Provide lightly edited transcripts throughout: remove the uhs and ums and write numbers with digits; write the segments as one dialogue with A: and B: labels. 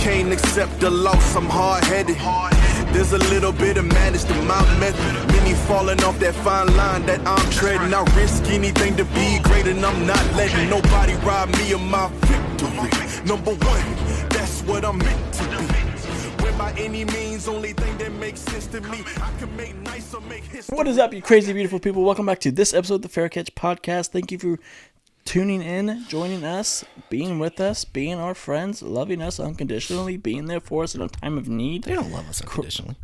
A: can't accept the loss, I'm hard-headed. There's a little bit of madness to my method. Many falling off that fine line that I'm treading. I risk anything to be great, and I'm not letting nobody rob me of my victory. Number one, that's what I'm meant to be. When by any means, only thing that makes sense to me, I can make nice or make history.
B: What is up, you crazy, beautiful people? Welcome back to this episode of the Fair Catch Podcast. Thank you for tuning in, joining us, being with us, being our friends, loving us unconditionally, being there for us in a time of need.
C: They don't love us unconditionally.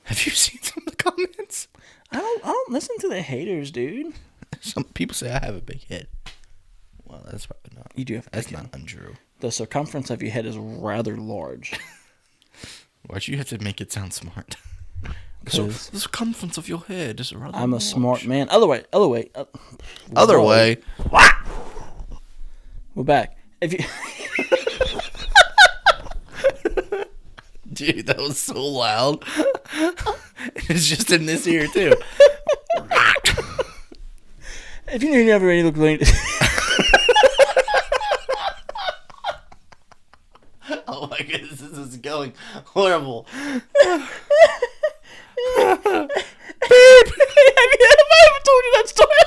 C: Have you seen some of the comments?
B: I don't listen to the haters, dude.
C: Some people say I have a big head. Well, that's probably not.
B: You do have a big
C: That's
B: head.
C: not untrue.
B: The circumference of your head is rather large.
C: Why'd you have to make it sound smart? So the circumference of your head is rather
B: I'm a
C: large.
B: smart man. Other way.
C: Other
B: Whoa.
C: way.
B: We're back. If you
C: Dude, that was so loud. It's just in this ear, too.
B: if you never really look like
C: Oh my goodness, this is going horrible.
B: Beep! I haven't told you that story.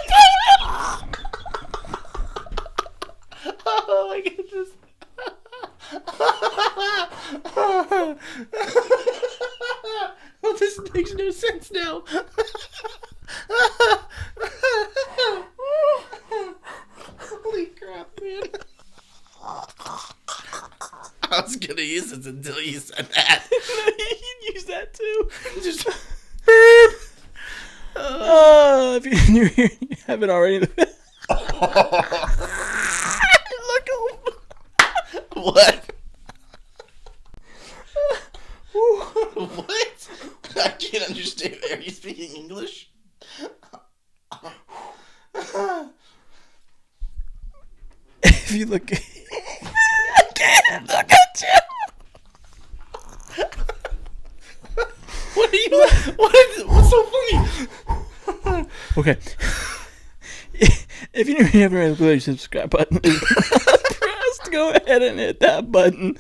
C: Oh my goodness. Well, this makes no sense now. Holy crap, man. I was gonna use this until you said that.
B: You can use that too.
C: Just
B: if you haven't already. Look.
C: What? What? I can't understand. Are you speaking English?
B: If you look. I can't look at you.
C: What are you? What's so funny?
B: Okay. If you haven't already, the subscribe button is pressed. Go ahead and hit that button.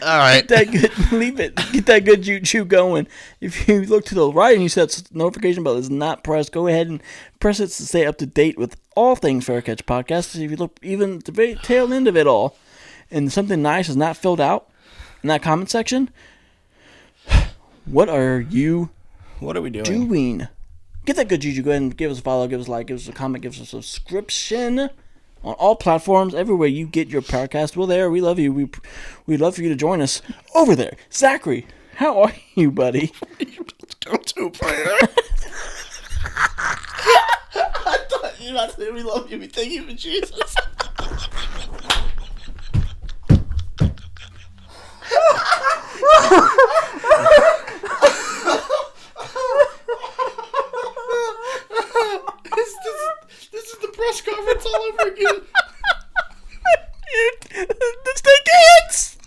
C: All right.
B: Get that good, leave it. Get that good choo going. If you look to the right and you set notification bell is not pressed, go ahead and press it to stay up to date with all things Fair Catch Podcast. If you look even at the very tail end of it all, and something nice is not filled out in that comment section, what are you
C: What are we doing?
B: Get that good juju. Go ahead and give us a follow, give us a like, give us a comment, give us a subscription on all platforms, everywhere you get your podcast. We're there. We love you. We'd love for you to join us over there. Zachary, how are you, buddy?
C: Go to prayer. I thought you were about to say we love you. We thank you for Jesus. This is the press conference all over again.
B: Let's take hits.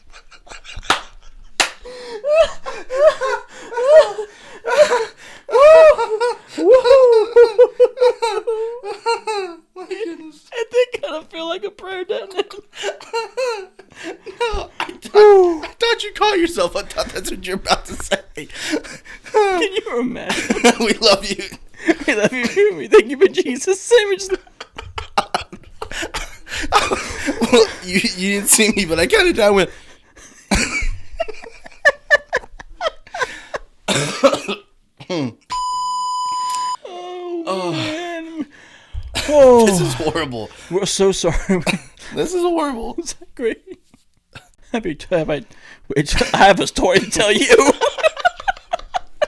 C: My goodness.
B: I think I feel like a prayer, doesn't it?
C: No, I thought you caught yourself. I thought that's what you're about to say.
B: Can you imagine?
C: We love you.
B: We love you. We thank you for Jesus. Same as
C: Well, you didn't see me, but I kind of went.
B: Oh, man. Oh,
C: This is horrible.
B: we're so sorry.
C: This is horrible.
B: Zachary. I have a story to tell you.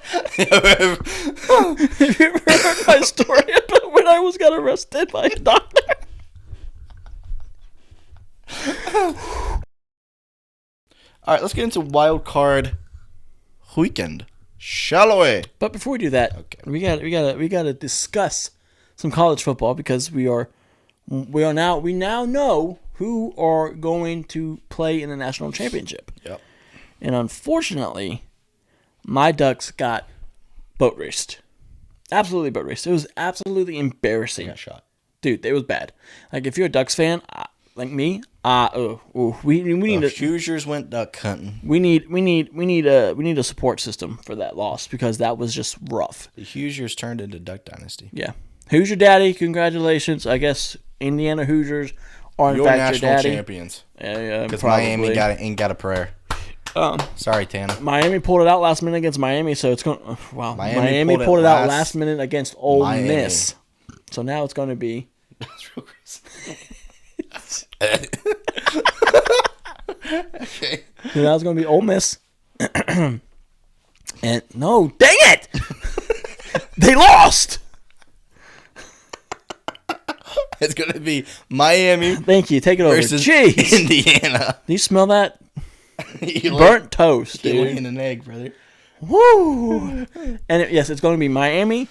B: Have you ever heard my story about when I got arrested by a doctor?
C: All right, let's get into wild card weekend, shall we?
B: But before we do that,
C: Okay.
B: we gotta discuss some college football because we now know who are going to play in the national championship.
C: Yep.
B: And unfortunately, my Ducks got boat raced. Absolutely boat raced. It was absolutely embarrassing.
C: Got shot.
B: Dude, it was bad. Like, if you're a Ducks fan, me, we need
C: The
B: a
C: Hoosiers went duck hunting.
B: we need a support system for that loss because that was just rough.
C: The Hoosiers turned into Duck Dynasty.
B: Yeah. Who's your daddy? Congratulations. I guess Indiana Hoosiers are in
C: You're
B: fact
C: national
B: your daddy.
C: champions.
B: Yeah,
C: Because
B: probably.
C: Miami ain't got a prayer. Sorry, Tana.
B: Miami pulled it out last minute against Miami, so it's going. Wow, Miami pulled it out last minute against Ole Miss. So now it's going to be.
C: That's real gross. Okay.
B: So now it's going to be Ole Miss. And no, dang it! They lost.
C: It's going to be Miami
B: Thank you. Take it over.
C: versus
B: Jeez.
C: Indiana.
B: Do you smell that?
C: You
B: Burnt toast,
C: You're
B: dude.
C: laying an egg, brother.
B: Woo! And yes, it's going to be Miami,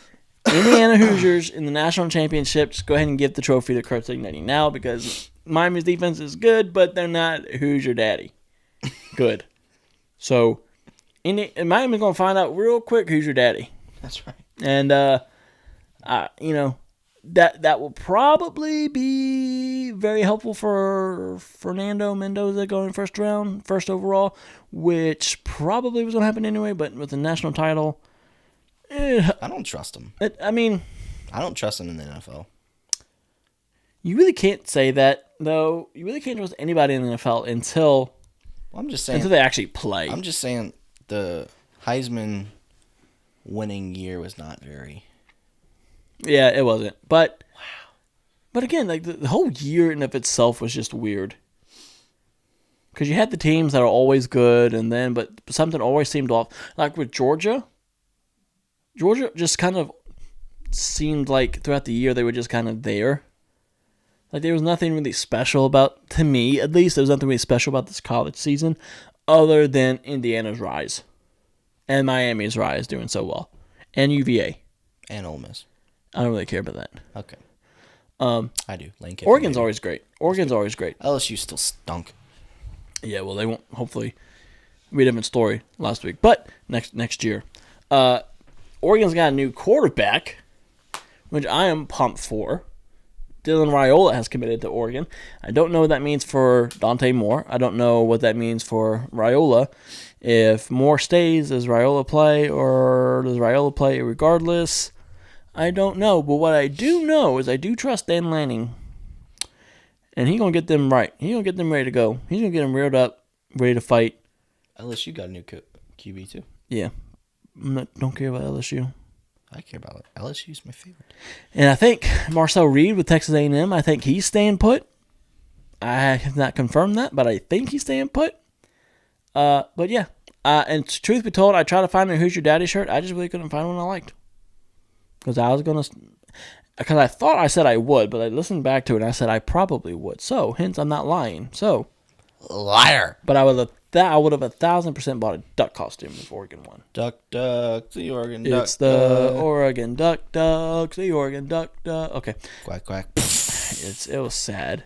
B: Indiana Hoosiers in the national championship. Just go ahead and give the trophy to Kurt Signetti now because Miami's defense is good, but they're not Hoosier daddy. Good. So, Miami's going to find out real quick who's your daddy.
C: That's right.
B: And, that will probably be very helpful for Fernando Mendoza going first overall, which probably was going to happen anyway, but with the national title,
C: I don't trust him. I don't trust him in the NFL.
B: You really can't say that, though. You really can't trust anybody in the NFL until
C: I'm just saying.
B: they actually play.
C: I'm just saying the Heisman winning year was not very.
B: Yeah, it wasn't. But But again, like the whole year in of itself was just weird. Because you had the teams that are always good, and then but something always seemed off. Like with Georgia just kind of seemed like throughout the year they were just kind of there. Like there was nothing really special about, to me at least, there was nothing really special about this college season other than Indiana's rise. And Miami's rise doing so well. And UVA.
C: And Ole Miss.
B: I don't really care about that.
C: Okay. I do. Lane Kiffin,
B: Oregon's
C: maybe.
B: always great. Oregon's always great.
C: LSU still stunk.
B: Yeah, well, they won't. Hopefully, we had a different story last week, but next year, Oregon's got a new quarterback, which I am pumped for. Dylan Raiola has committed to Oregon. I don't know what that means for Dante Moore. I don't know what that means for Raiola. If Moore stays, does Raiola play, or does Raiola play regardless? I don't know. But what I do know is I do trust Dan Lanning. And he's going to get them right. He's going to get them ready to go. He's going to get them reared up, ready to fight.
C: LSU got a new QB too.
B: Yeah. Don't care about LSU.
C: I care about it. LSU's my favorite.
B: And I think Marcel Reed with Texas A&M, I think he's staying put. I have not confirmed that, but I think he's staying put. But yeah. And truth be told, I tried to find a Who's Your Daddy shirt. I just really couldn't find one I liked. Because I thought I said I would, but I listened back to it and I said I probably would. So, hence, I'm not lying. So,
C: Liar.
B: but I would have 1,000% bought a duck costume if Oregon won.
C: Duck, the Oregon duck.
B: It's the Oregon ducks, the Oregon duck. Okay,
C: Quack, quack.
B: it was sad.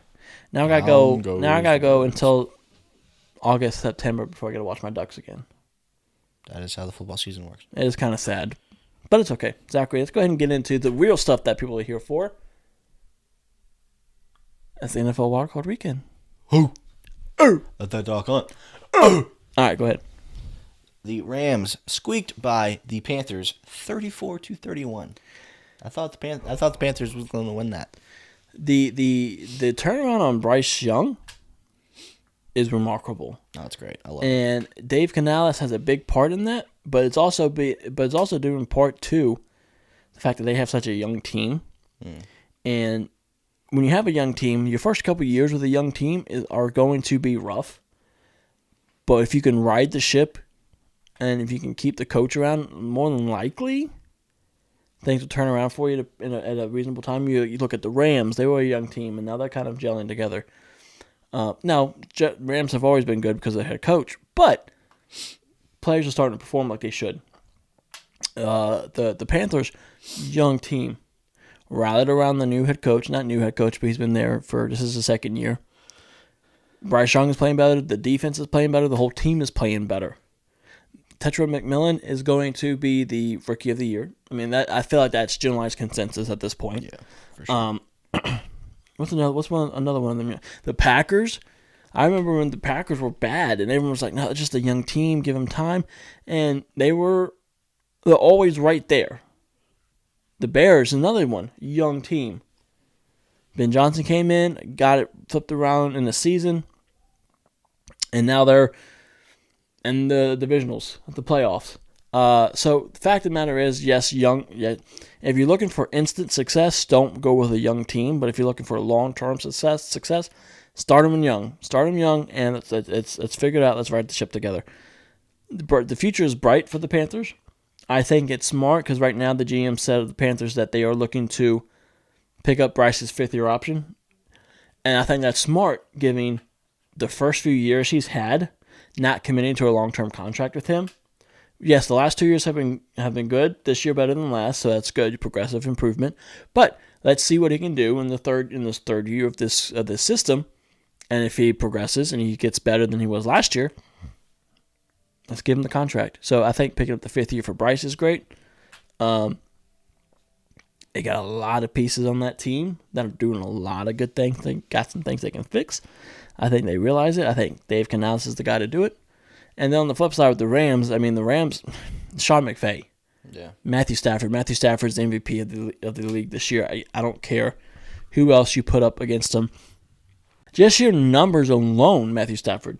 B: Now I gotta go until August, September before I get to watch my Ducks again.
C: That is how the football season works.
B: It is kind of sad. But it's okay. Zachary, let's go ahead and get into the real stuff that people are here for. That's the NFL Wildcard Weekend.
C: Who? Let that dog on.
B: All right, go ahead.
C: The Rams squeaked by the Panthers 34-31. I thought the Panthers was going to win that.
B: The turnaround on Bryce Young is remarkable.
C: Oh, that's great. I love it.
B: And Dave Canales has a big part in that, but it's also doing part to the fact that they have such a young team. And when you have a young team, your first couple of years with a young team are going to be rough. But if you can ride the ship and if you can keep the coach around, more than likely things will turn around for you at a reasonable time. You look at the Rams; they were a young team, and now they're kind of gelling together. Now, Rams have always been good because of the head coach, but players are starting to perform like they should. The Panthers, young team, rallied around the new head coach. Not new head coach, but he's been there this is the second year. Bryce Young is playing better. The defense is playing better. The whole team is playing better. Tetra McMillan is going to be the Rookie of the Year. I mean, I feel like that's generalized consensus at this point.
C: Yeah, for sure.
B: another one of them? The Packers. I remember when the Packers were bad, and everyone was like, "No, it's just a young team. Give them time," and they're always right there. The Bears, another one, young team. Ben Johnson came in, got it flipped around in the season, and now they're in the divisionals, the playoffs. So the fact of the matter is, yes, young. Yeah, if you're looking for instant success, don't go with a young team. But if you're looking for long-term success, start them young. Start them young, and let's figure it out. Let's ride the ship together. The future is bright for the Panthers. I think it's smart because right now the GM said of the Panthers that they are looking to pick up Bryce's fifth-year option, and I think that's smart, given the first few years he's had, not committing to a long-term contract with him. Yes, the last 2 years have been good. This year better than last, so that's good, progressive improvement. But let's see what he can do in this third year of this system, and if he progresses and he gets better than he was last year, let's give him the contract. So I think picking up the fifth year for Bryce is great. They got a lot of pieces on that team that are doing a lot of good things. They got some things they can fix. I think they realize it. I think Dave Canales is the guy to do it. And then on the flip side with the Rams, Sean McVay.
C: Yeah.
B: Matthew Stafford. Matthew Stafford's the MVP of the league this year. I don't care who else you put up against him. Just your numbers alone, Matthew Stafford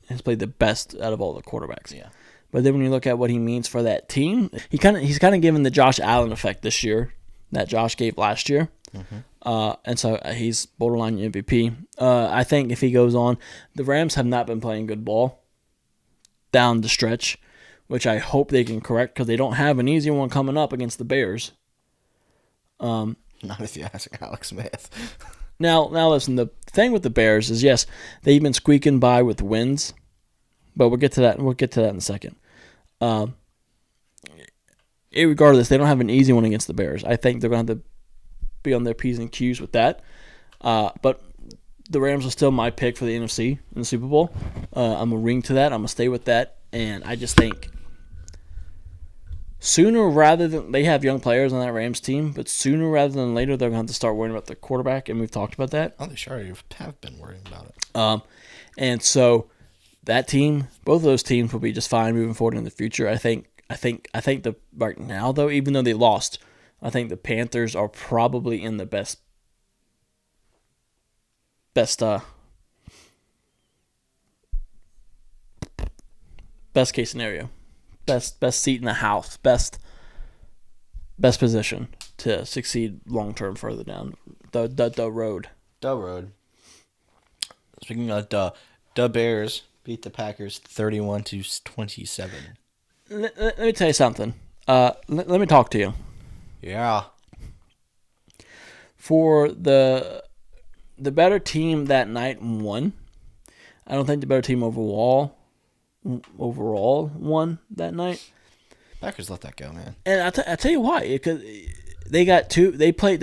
B: has played the best out of all the quarterbacks.
C: Yeah.
B: But then when you look at what he means for that team, he's kind of given the Josh Allen effect this year that Josh gave last year. Mm-hmm. And so he's borderline MVP. I think if he goes on, the Rams have not been playing good ball down the stretch, which I hope they can correct because they don't have an easy one coming up against the Bears.
C: Not if you ask Alex Smith.
B: Now listen, the thing with the Bears is, yes, they've been squeaking by with wins, but we'll get to that in a second. Regardless, they don't have an easy one against the Bears. I think they're going to have to be on their P's and Q's with that. But the Rams are still my pick for the NFC in the Super Bowl. I'm a ring to that. I'm going to stay with that. And I just think sooner rather than they have young players on that Rams team, but sooner rather than later, they're going to have to start worrying about the quarterback, and we've talked about that.
C: Oh, they sure have been worrying about it.
B: And so that team, both of those teams will be just fine moving forward in the future. I think the right now though, even though they lost, I think the Panthers are probably in the best case scenario, best seat in the house, best position to succeed long term further down the road.
C: Speaking of the Bears beat the Packers 31-27.
B: Let me tell you something. Let me talk to you.
C: Yeah.
B: For the better team that night won. I don't think the better team overall won that night.
C: Packers let that go, man.
B: And I tell you why, because they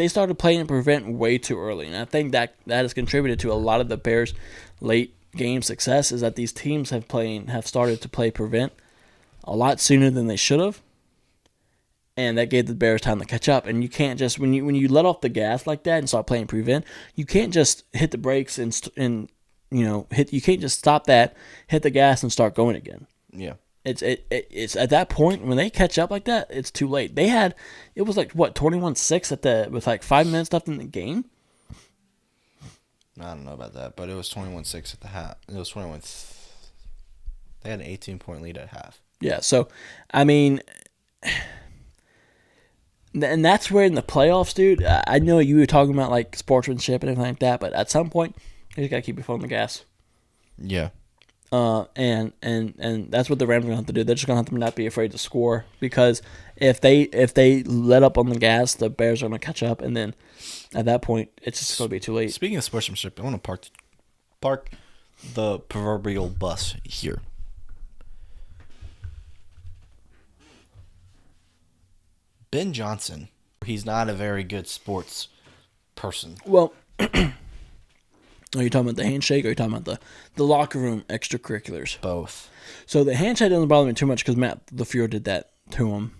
B: started playing prevent way too early, and I think that has contributed to a lot of the Bears' late game success. Is that these teams have started to play prevent a lot sooner than they should have, and that gave the Bears time to catch up. And you can't just when you let off the gas like that and start playing prevent, you can't just hit the brakes and you can't just stop that, hit the gas and start going again.
C: Yeah.
B: It's at that point when they catch up like that, it's too late. It was like 21-6 with like 5 minutes left in the game.
C: I don't know about that, but it was 21-6 at the half. It was 21. They had an 18-point lead at half.
B: Yeah, so I mean, and that's where in the playoffs, dude. I know you were talking about like sportsmanship and everything like that, but at some point, you just gotta keep your foot on the gas.
C: Yeah.
B: And that's what the Rams are gonna have to do. They're just gonna have to not be afraid to score, because if they let up on the gas, the Bears are gonna catch up, and then at that point, it's just gonna be too late.
C: Speaking of sportsmanship, I want to park the proverbial bus here. Ben Johnson, he's not a very good sports person.
B: Well, are you talking about the handshake, or are you talking about the locker room extracurriculars?
C: Both.
B: So the handshake doesn't bother me too much because Matt LaFleur did that to him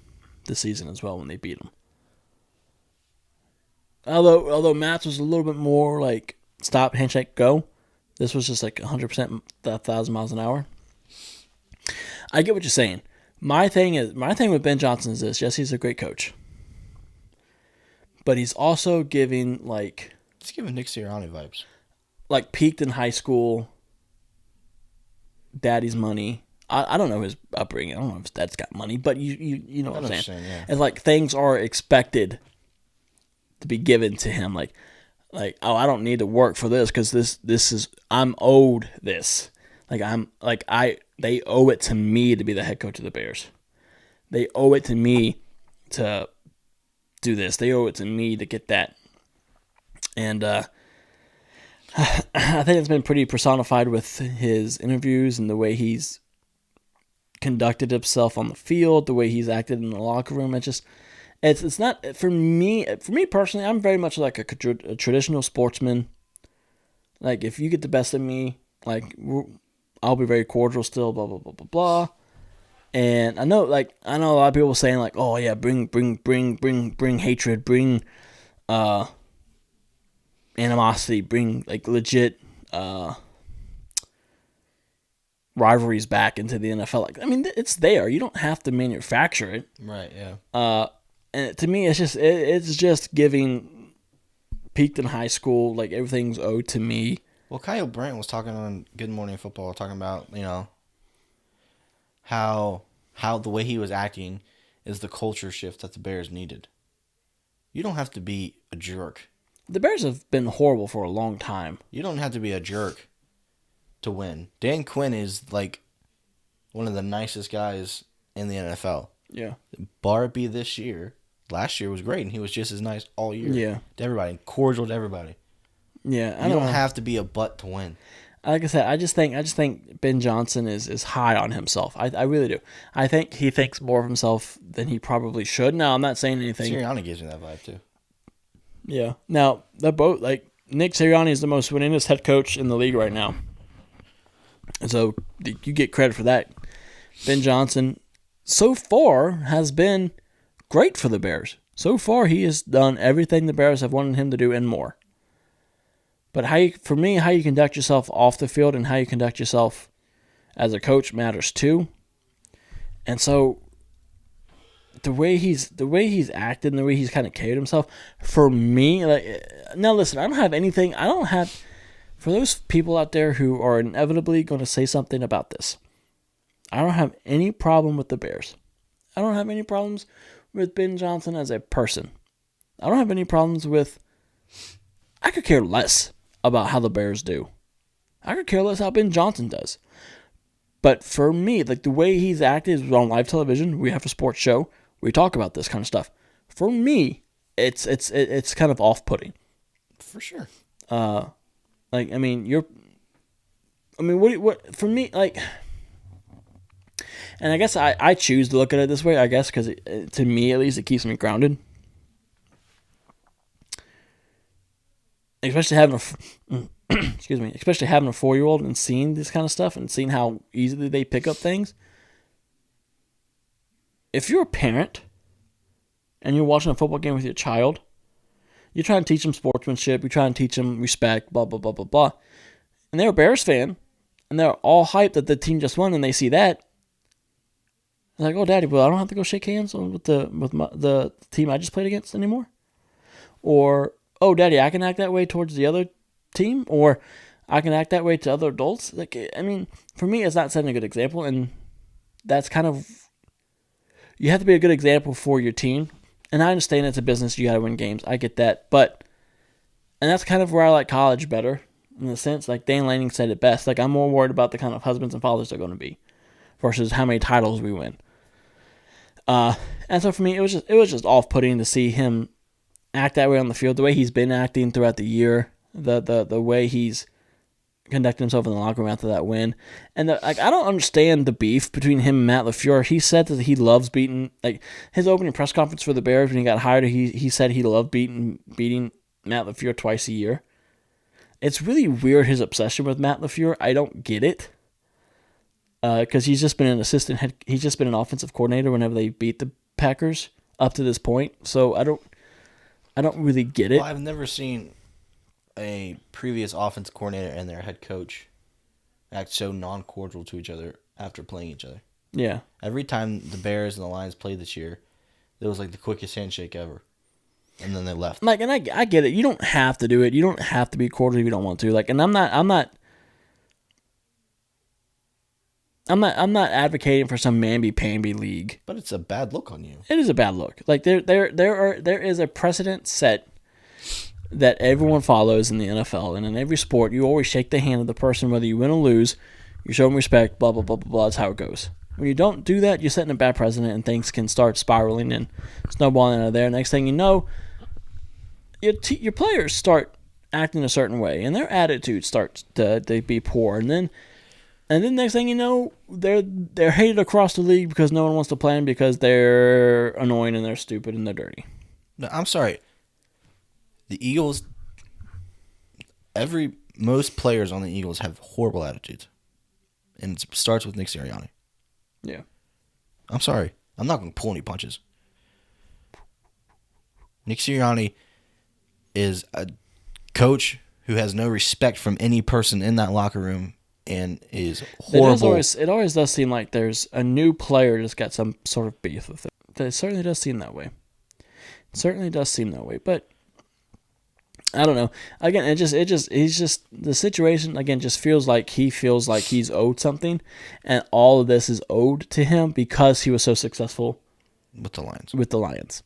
B: this season as well when they beat him. Although Matt's was a little bit more like stop, handshake, go. This was just like 100%, 1,000 miles an hour. I get what you're saying. My thing with Ben Johnson is this: yes, he's a great coach, but he's also giving
C: He's giving Nick Sirianni vibes.
B: Like peaked in high school, daddy's money. I don't know his upbringing. I don't know if his dad's got money, but you know what I'm saying.
C: Yeah.
B: It's like things are expected to be given to him. Like oh, I don't need to work for this because this is I'm owed this. They owe it to me to be the head coach of the Bears. They owe it to me to do this. They owe it to me to get that. And I think it's been pretty personified with his interviews and the way he's conducted himself on the field, the way he's acted in the locker room. It's not for me. For me personally, I'm very much like a traditional sportsman. Like if you get the best of me, like I'll be very cordial still. Blah blah blah blah blah. And I know a lot of people saying like, oh yeah, bring hatred, bring animosity, bring like legit rivalries back into the NFL. Like, I mean, it's there. You don't have to manufacture it.
C: Right. Yeah.
B: And to me, it's just giving peaked in high school. Like everything's owed to me.
C: Well, Kyle Brandt was talking on Good Morning Football, talking about how the way he was acting is the culture shift that the Bears needed. You don't have to be a jerk.
B: The Bears have been horrible for a long time.
C: You don't have to be a jerk to win. Dan Quinn is like one of the nicest guys in the NFL.
B: Yeah.
C: Barbie this year, last year was great, and he was just as nice all year.
B: Yeah.
C: To everybody, cordial to everybody.
B: Yeah,
C: you don't have to be a butt to win.
B: Like I said, I just think Ben Johnson is high on himself. I really do. I think he thinks more of himself than he probably should. Now, I'm not saying anything.
C: Sirianni gives me that vibe too.
B: Yeah. Now, they're both like Nick Sirianni is the most winningest head coach in the league right now. So you get credit for that. Ben Johnson, so far, has been great for the Bears. So far, he has done everything the Bears have wanted him to do and more. But how you conduct yourself off the field and how you conduct yourself as a coach matters too. And so the way he's acted and the way he's kind of carried himself, for me, now listen, I don't have for those people out there who are inevitably going to say something about this. I don't have any problem with the Bears. I don't have any problems with Ben Johnson as a person. I don't have any problems with. I could care less about how the Bears do. I could care less how Ben Johnson does. But for me, like the way he's acted is on live television. We have a sports show. We talk about this kind of stuff. For me, it's kind of off-putting.
C: For sure.
B: What for me, like, and I guess I choose to look at it this way, I guess, because to me, at least, it keeps me grounded. Especially having especially having a 4-year-old and seeing this kind of stuff and seeing how easily they pick up things. If you're a parent and you're watching a football game with your child, you're trying to teach them sportsmanship, you're trying to teach them respect, blah, blah, blah, blah, blah. And they're a Bears fan, and they're all hyped that the team just won, and they see that. They're like, oh, Daddy, well, I don't have to go shake hands with the team I just played against anymore? Or, oh, Daddy, I can act that way towards the other team, or I can act that way to other adults. Like, I mean, for me, it's not setting a good example, and that's kind of, you have to be a good example for your team. And I understand it's a business, you got to win games. I get that, and that's kind of where I like college better, in the sense, like Dan Lanning said it best. Like, I'm more worried about the kind of husbands and fathers they're going to be, versus how many titles we win. And so for me, it was just off-putting to see him act that way on the field, the way he's been acting throughout the year, the way he's conducting himself in the locker room after that win. And I don't understand the beef between him and Matt LaFleur. He said that he loves beating, like his opening press conference for the Bears when he got hired, he said he loved beating Matt LaFleur twice a year. It's really weird, his obsession with Matt LaFleur. I don't get it. Because he's just been he's just been an offensive coordinator whenever they beat the Packers up to this point. So I don't really get it.
C: Well, I've never seen a previous offense coordinator and their head coach act so non-cordial to each other after playing each other.
B: Yeah.
C: Every time the Bears and the Lions played this year, it was like the quickest handshake ever. And then they left.
B: Like, and I get it. You don't have to do it. You don't have to be cordial if you don't want to. Like, and I'm not advocating for some mamby-pamby league.
C: But it's a bad look on you.
B: It is a bad look. Like there is a precedent set that everyone follows in the NFL, and in every sport, you always shake the hand of the person whether you win or lose. You show them respect. Blah blah blah blah blah. That's how it goes. When you don't do that, you're setting a bad precedent, and things can start spiraling and snowballing out of there. Next thing you know, your players start acting a certain way, and their attitude starts to be poor, and then next thing you know, they're hated across the league because no one wants to play them because they're annoying and they're stupid and they're dirty.
C: No, I'm sorry. The Eagles, most players on the Eagles have horrible attitudes. And it starts with Nick Sirianni.
B: Yeah.
C: I'm sorry. I'm not going to pull any punches. Nick Sirianni is a coach who has no respect from any person in that locker room and is horrible.
B: It always does seem like there's a new player that's got some sort of beef with it. It certainly does seem that way. But I don't know. Again, he's just the situation again just feels like he's owed something, and all of this is owed to him because he was so successful
C: with the Lions.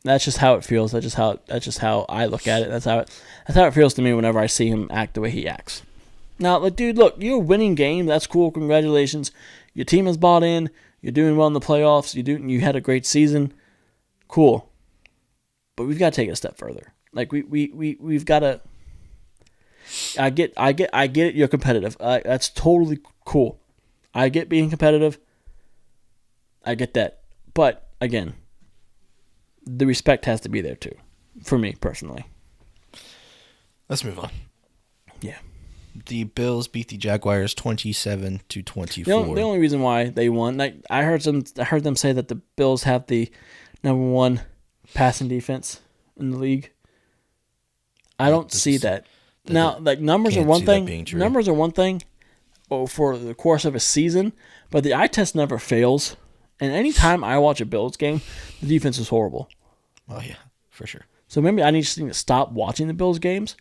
B: That's just how it feels. That's just how I look at it. That's how it feels to me whenever I see him act the way he acts. Now, like, dude, look, you're winning game. That's cool. Congratulations. Your team has bought in. You're doing well in the playoffs. You had a great season. Cool. But we've got to take it a step further. Like we've got to. I get it. You're competitive. That's totally cool. I get being competitive. I get that. But again, the respect has to be there too, for me personally.
C: Let's move on.
B: Yeah.
C: The Bills beat the Jaguars 27-24.
B: The only reason why they won, like I heard them say that the Bills have the number one passing defense in the league. I don't see that. Now, like numbers are one thing. Numbers are one thing for the course of a season, but the eye test never fails. And anytime I watch a Bills game, the defense is horrible.
C: Oh yeah, for sure.
B: So maybe I need to stop watching the Bills games,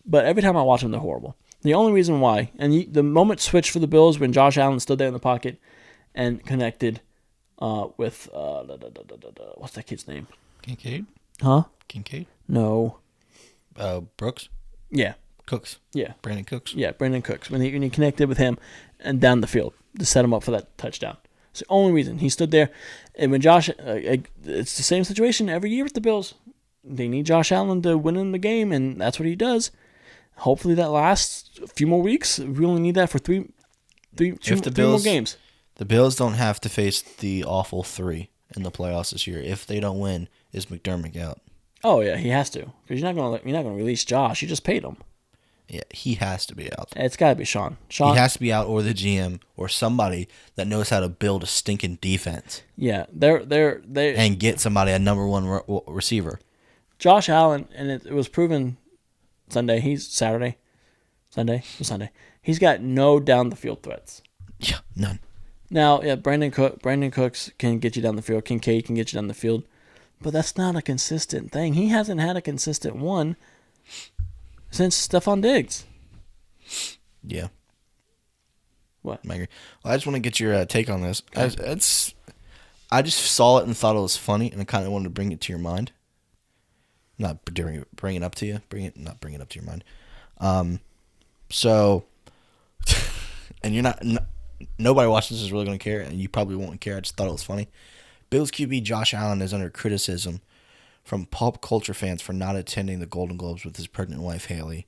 B: but every time I watch them, they're horrible. The only reason why, and the moment switched for the Bills when Josh Allen stood there in the pocket and connected with what's that kid's name?
C: Kincaid?
B: Huh?
C: Kincaid?
B: No.
C: Brooks?
B: Yeah.
C: Cooks?
B: Yeah.
C: Brandon Cooks?
B: Yeah, Brandon Cooks. When he connected with him and down the field to set him up for that touchdown. It's the only reason. He stood there. And when Josh, it's the same situation every year with the Bills. They need Josh Allen to win in the game, and that's what he does. Hopefully that lasts a few more weeks. We only need that for three more games.
C: The Bills don't have to face the awful 3 in the playoffs this year. If they don't win, is McDermott out?
B: Oh yeah, he has to, because you're not gonna release Josh. You just paid him.
C: Yeah, he has to be out.
B: It's got to be Sean.
C: He has to be out, or the GM, or somebody that knows how to build a stinking defense.
B: Yeah, they
C: and get somebody a number one receiver.
B: Josh Allen, and it was proven Sunday. Sunday. He's got no down the field threats.
C: Yeah, none.
B: Now, yeah, Brandon Cooks can get you down the field. Kincaid can get you down the field. But that's not a consistent thing. He hasn't had a consistent one since Stephon Diggs.
C: Yeah.
B: What?
C: I agree. Well, I just want to get your take on this. Okay. I just saw it and thought it was funny, and I kind of wanted to bring it to your mind. Not bring it up to you. Not bring it up to your mind. So, and you're not nobody watching this is really going to care, and you probably won't care. I just thought it was funny. Bills QB Josh Allen is under criticism from pop culture fans for not attending the Golden Globes with his pregnant wife Haley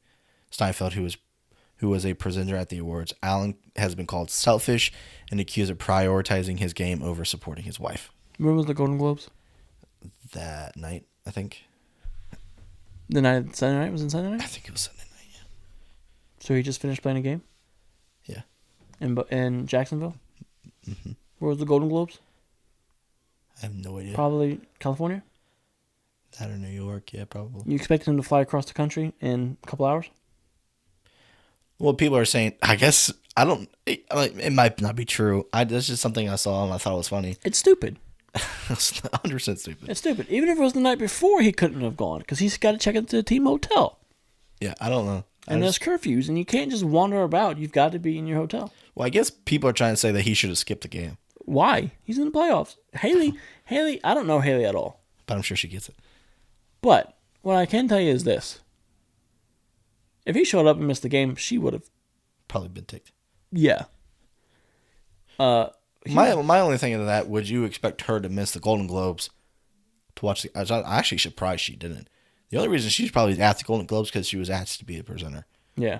C: Steinfeld, who was a presenter at the awards. Allen has been called selfish and accused of prioritizing his game over supporting his wife.
B: When was the Golden Globes?
C: That night, I think.
B: The night Sunday night? Was it Sunday night?
C: I think it was Sunday night, yeah.
B: So he just finished playing a game?
C: Yeah.
B: In Jacksonville?
C: Mm-hmm.
B: Where was the Golden Globes?
C: I have no idea.
B: Probably California?
C: That or New York, yeah, probably.
B: You expect him to fly across the country in a couple hours?
C: Well, people are saying, I guess, I don't, it might not be true. That's just something I saw and I thought it was funny.
B: It's stupid.
C: It's 100% stupid.
B: It's stupid. Even if it was the night before, he couldn't have gone because he's got to check into the team hotel.
C: Yeah, I don't know.
B: And there's curfews, and you can't just wander about. You've got to be in your hotel.
C: Well, I guess people are trying to say that he should have skipped the game.
B: Why? He's in the playoffs. Haley, I don't know Haley at all.
C: But I'm sure she gets it.
B: But what I can tell you is this. If he showed up and missed the game, she would have.
C: Probably been ticked.
B: Yeah.
C: My only thing of that, would you expect her to miss the Golden Globes to watch the... I was actually surprised she didn't. The only reason she's probably at the Golden Globes because she was asked to be a presenter.
B: Yeah.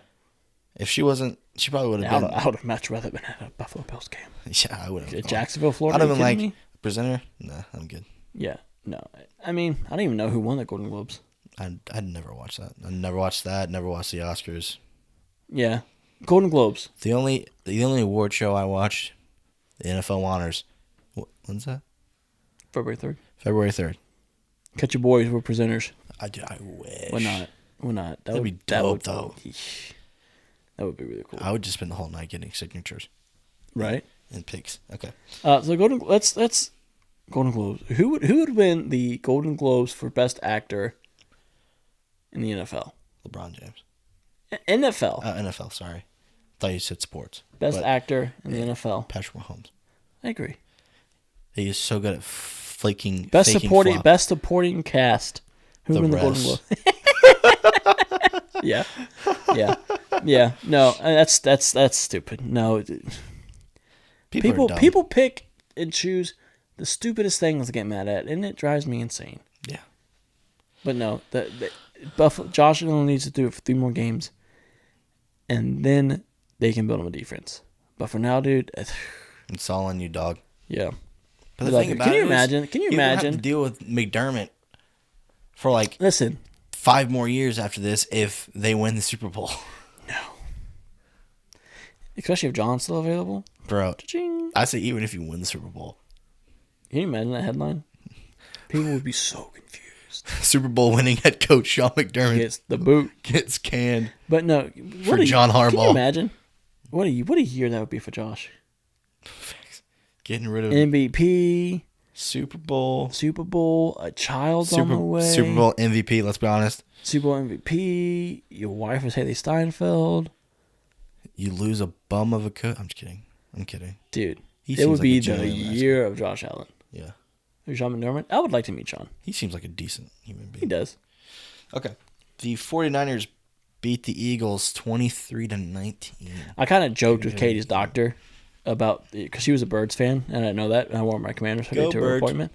C: If she wasn't, she probably would have been...
B: I would have much rather been at a Buffalo Bills game.
C: Yeah, I would have.
B: Jacksonville, Florida.
C: I'd have been like,
B: me?
C: presenter? Nah, I'm good.
B: Yeah. No. I mean, I don't even know who won the Golden Globes.
C: I'd never watch that. I never watched that. Never watched the Oscars.
B: Yeah. Golden Globes.
C: The only award show I watched, the NFL Honors. When's that?
B: February 3rd.
C: February 3rd.
B: Catch Your Boys were presenters.
C: I wish.
B: We're not.
C: That'd be dope, though.
B: That would be really cool.
C: I would just spend the whole night getting signatures.
B: Right?
C: And picks. Okay.
B: So let's Golden Globes. Who would win the Golden Globes for Best Actor in the NFL?
C: LeBron James.
B: NFL.
C: NFL, sorry. Thought you said sports.
B: Best Actor in the NFL.
C: Patrick Mahomes.
B: I agree.
C: He is so good at faking
B: Best
C: flop.
B: supporting cast. Who
C: The
B: won the
C: rest.
B: Golden Globe? Yeah. No, that's stupid. No, people pick and choose the stupidest things to get mad at, and it drives me insane.
C: Yeah.
B: But no, Josh only needs to do it for 3 more games, and then they can build him a defense. But for now, dude,
C: it's all on you, dog.
B: Yeah.
C: But the thing about
B: Can you
C: it
B: imagine?
C: is, you have to deal with McDermott for like 5 more years after this if they win the Super Bowl.
B: No. Especially if John's still available.
C: Bro,
B: Cha-ching.
C: I say even if you win the Super Bowl.
B: Can you imagine that headline? People would be so confused.
C: Super Bowl winning head coach Sean McDermott
B: Gets the boot.
C: gets canned.
B: But no,
C: for John Harbaugh.
B: Can you imagine? What a year that would be for Josh.
C: Getting rid of
B: MVP,
C: Super Bowl,
B: a child's on the way.
C: Super Bowl MVP, let's be honest.
B: Super Bowl MVP, your wife is Haley Steinfeld.
C: You lose a bum of a coach. I'm just kidding.
B: Dude,
C: He
B: it would
C: seems
B: be
C: like a
B: the
C: genuine
B: year of Josh Allen.
C: Yeah.
B: Sean McDermott? I would like to meet Sean.
C: He seems like a decent human being.
B: He does.
C: Okay. The 49ers beat the Eagles 23-19.
B: I kind of joked with Katie's doctor about, because she was a Birds fan, and I know that, and I wore my Commanders hoodie to her appointment,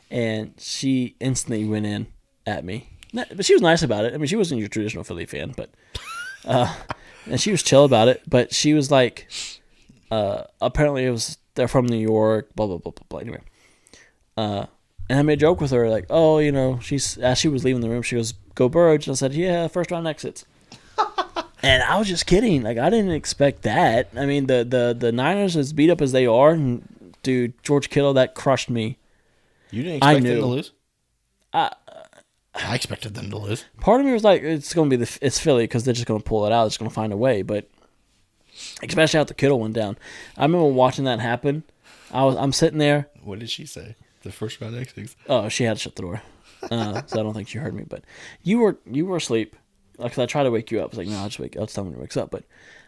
B: and she instantly went in at me. But she was nice about it. I mean, she wasn't your traditional Philly fan, but and she was chill about it. But she was like, apparently they're from New York, blah blah blah blah blah. Anyway, and I made a joke with her like, oh, as she was leaving the room, she goes, "Go Birds!" And I said, "Yeah, first round exits." And I was just kidding. Like, I didn't expect that. I mean, the Niners, as beat up as they are, and dude, George Kittle, that crushed me.
C: You didn't expect them to lose?
B: I
C: expected them to lose.
B: Part of me was like, it's going to be it's Philly because they're just going to pull it out. It's going to find a way. But especially after Kittle went down, I remember watching that happen. I'm sitting there.
C: What did she say? The first round exits.
B: Oh, she had to shut the door, so I don't think she heard me. But you were asleep. Because I tried to wake you up. I was like, no, I'll just wake. I'll just tell him when he wakes up. But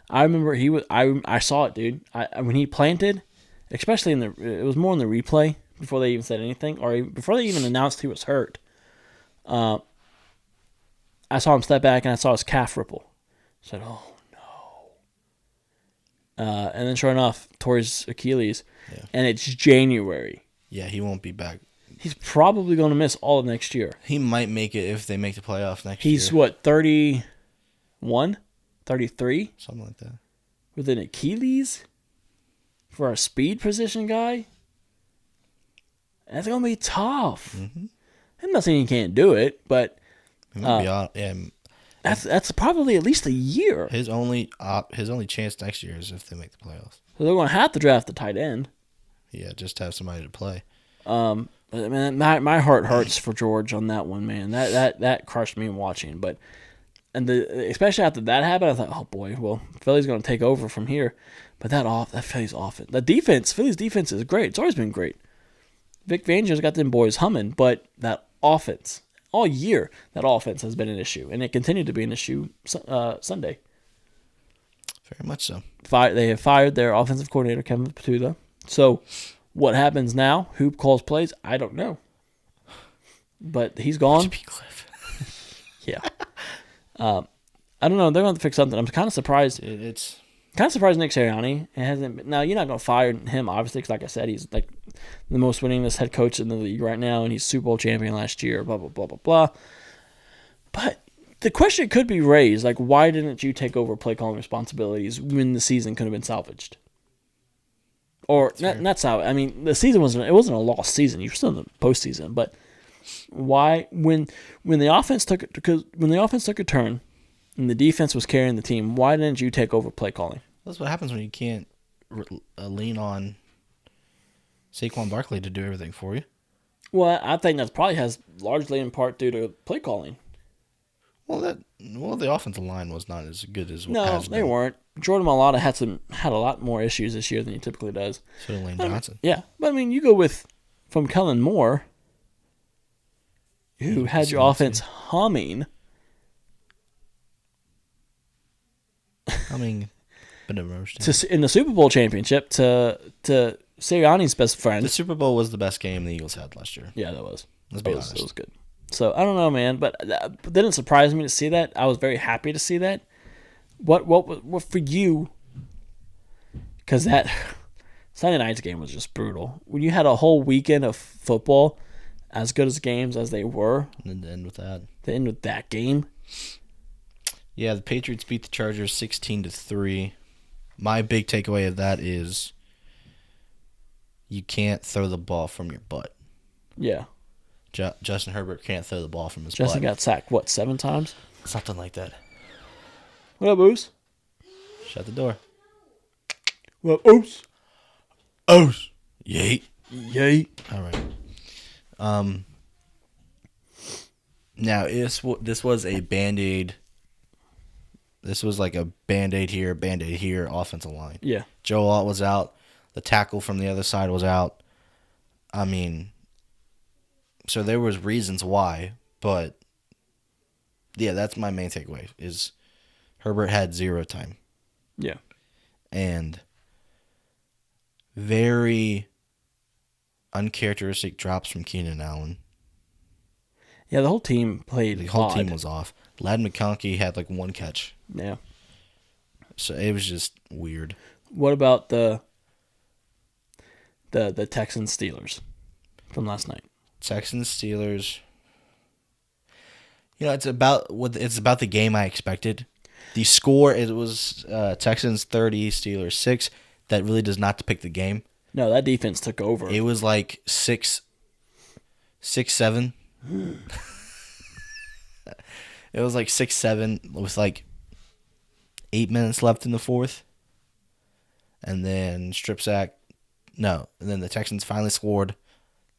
B: I remember I saw it, dude. When he planted, especially it was more in the replay before they even said anything, or before they even announced he was hurt. I saw him step back and I saw his calf ripple. I said, oh no. And then sure enough, tore his Achilles, and it's January. Yeah,
C: he won't be back.
B: He's probably going to miss all of next year.
C: He might make it if they make the playoffs next year.
B: He's what, 31? 33?
C: Something like that.
B: With an Achilles? For a speed position guy? That's going to be tough. Mm-hmm. I'm not saying he can't do it, but that's probably at least a year.
C: His only chance next year is if they make the playoffs.
B: So they're going to have to draft the tight end.
C: Yeah, just to have somebody to play.
B: Man, my heart hurts for George on that one, man. That crushed me watching. But especially after that happened, I thought, oh boy, well, Philly's going to take over from here. But that Philly's offense, Philly's defense is great. It's always been great. Vic Fangio's got them boys humming, but that offense all year, that offense has been an issue, and it continued to be an issue Sunday.
C: Very much so.
B: They have fired their offensive coordinator, Kevin Patuta. So what happens now? Who calls plays? I don't know. But he's gone. Yeah. I don't know. They're going to fix something. I'm kind of surprised.
C: It's
B: kind of surprised Nick Sirianni hasn't been. Now, you're not going to fire him, obviously, because like I said, he's like the most winningest head coach in the league right now, and he's Super Bowl champion last year, blah, blah, blah, blah, blah. But the question could be raised, like, why didn't you take over play calling responsibilities when the season could have been salvaged? Or not salvaged. I mean, the season wasn't a lost season. You were still in the postseason. But why, when the offense took a turn and the defense was carrying the team, why didn't you take over play calling?
C: That's what happens when you can't lean on Saquon Barkley to do everything for you.
B: Well, I think that probably has largely in part due to play calling.
C: Well, the offensive line was not as good as
B: no, they weren't. Jordan Mailata had a lot more issues this year than he typically does.
C: So did Lane Johnson.
B: Yeah, but I mean, you go from Kellen Moore, who had your offense humming.
C: Bit of a
B: in the Super Bowl championship to Sirianni's best friend.
C: The Super Bowl was the best game the Eagles had last year.
B: Yeah, that was.
C: Let's be honest.
B: It was good. So I don't know, man, but it didn't surprise me to see that. I was very happy to see that. What for you? Because that Sunday night's game was just brutal. When you had a whole weekend of football, as good as games as they were,
C: and then to end with that.
B: To end with that game.
C: Yeah, the Patriots beat the Chargers 16-3. My big takeaway of that is you can't throw the ball from your butt.
B: Yeah.
C: Justin Herbert can't throw the ball from his butt.
B: Justin got sacked, 7 times?
C: Something like that.
B: What up, Oos?
C: Shut the door.
B: What up, Oos?
C: Oos. Yeet.
B: Yeet.
C: All right. Now, this was a Band-Aid. This was like a Band-Aid here, offensive line.
B: Yeah.
C: Joe Alt was out. The tackle from the other side was out. I mean, so there was reasons why, but yeah, that's my main takeaway is Herbert had 0 time.
B: Yeah.
C: And very uncharacteristic drops from Keenan Allen.
B: Yeah, the whole team played
C: The whole
B: odd.
C: team was off. Ladd McConkey had like 1 catch.
B: Yeah.
C: So it was just weird.
B: What about the Texans Steelers from last night?
C: Texans Steelers. You know, it's about the game I expected. The score was Texans 30, Steelers 6. That really does not depict the game.
B: No, that defense took over.
C: It was like 6-7. It was like 6-7 with like 8 minutes left in the fourth. And then strip sack. No, and then the Texans finally scored.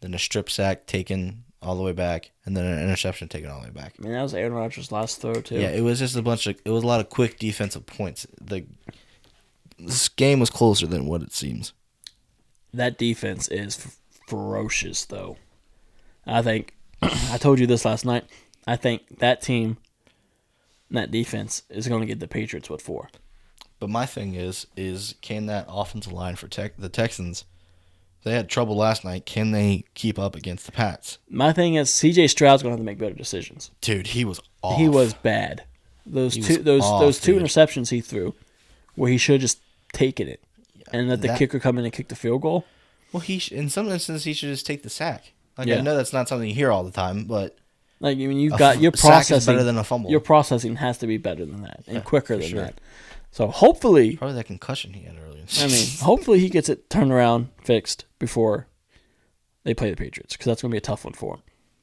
C: Then a strip sack taken all the way back, and then an interception taken all the way back.
B: I mean, that was Aaron Rodgers' last throw too.
C: Yeah, it was just it was a lot of quick defensive points. This game was closer than what it seems.
B: That defense is ferocious, though. I think I told you this last night. I think that team, that defense, is going to get the Patriots what for.
C: But my thing is can that offensive line for the Texans? They had trouble last night. Can they keep up against the Pats?
B: My thing is C.J. Stroud's going to have to make better decisions.
C: Dude, he was off.
B: He was bad. Those two interceptions he threw, where he should have just taken it and let the kicker come in and kick the field goal.
C: Well, in some instances he should just take the sack. Like
B: Yeah.
C: I know that's not something you hear all the time, but
B: like I mean, you've got your
C: sack is
B: processing
C: better than a fumble.
B: Your processing has to be better than that and quicker than
C: sure.
B: that. So hopefully,
C: probably that concussion he had earlier.
B: I mean, hopefully he gets it turned around, fixed before they play the Patriots, because that's going to be a tough one for him